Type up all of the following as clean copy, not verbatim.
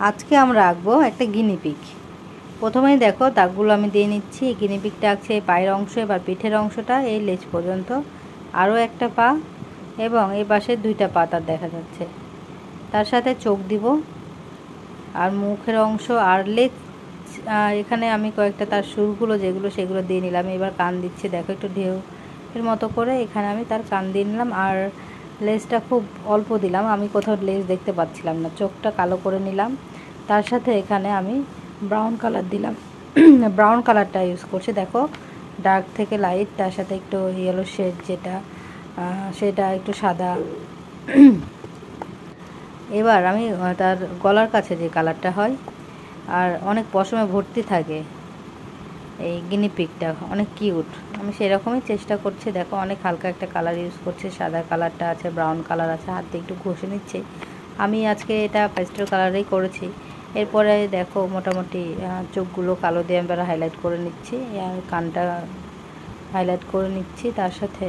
আজকে আমরা আঁকবো একটা গিনিপিগ। প্রথমেই দেখো দাগগুলো আমি দিয়ে নিচ্ছি। গিনিপিগটা আঁকছে এই পায়ের অংশ, এবার পিঠের অংশটা এই লেজ পর্যন্ত, আরও একটা পা এবং এই পাশে দুইটা পা তার দেখা যাচ্ছে, তার সাথে চোখ দিব আর মুখের অংশ আর লেজ। এখানে আমি কয়েকটা তার সুরগুলো যেগুলো সেগুলো দিয়ে নিলাম। এবার কান দিচ্ছি, দেখো একটু ঢেউ এর মতো করে এখানে আমি তার কান দিয়ে নিলাম। আর লেজটা খুব অল্প দিলাম, আমি কোথাও লেজ দেখতে পাচ্ছিলাম না। চোখটা কালো করে নিলাম, তার সাথে এখানে আমি ব্রাউন কালার দিলাম। ব্রাউন কালারটা ইউজ করছি, দেখো ডার্ক থেকে লাইট, তার সাথে একটু ইয়েলো শেড যেটা সেটা একটু সাদা। এবার আমি তার গলার কাছে যে কালারটা হয় আর অনেক পশমে ভর্তি থাকে এই গিনিপিগটা, অনেক কিউট, আমি সেরকমই চেষ্টা করছি। দেখো অনেক হালকা একটা কালার ইউজ করছি, সাদা কালারটা আছে, ব্রাউন কালার আছে, হাত দিয়ে একটু ঘষে নিচ্ছে। আমি আজকে এটা পেস্টেল কালারেই করেছি। এরপরে দেখো মোটামুটি চোখগুলো কালো দিয়ে আমরা হাইলাইট করে নিচ্ছি আর কানটা হাইলাইট করে নিচ্ছি। তার সাথে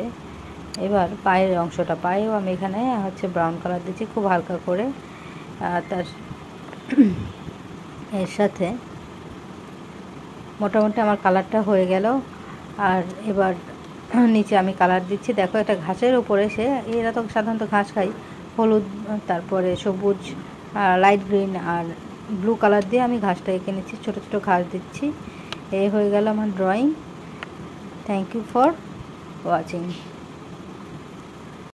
এবার পায়ের অংশটা, পায়েও আমি এখানে ব্রাউন কালার দিচ্ছি খুব হালকা করে। তার এর সাথে মোটামুটি আমার কালারটা হয়ে গেল। আর এবার নিচে আমি কালার দিচ্ছি। দেখো এটা ঘাসের উপরে, এরা তো সাধারণত ঘাস খায়, হলুদ, তারপরে সবুজ, লাইট গ্রিন আর ব্লু কালার দিয়ে আমি ঘাসটা এঁকে নিচ্ছি, ছোটো ছোটো ঘাস দিচ্ছি। এই হয়ে গেল আমার drawing. Thank you for watching.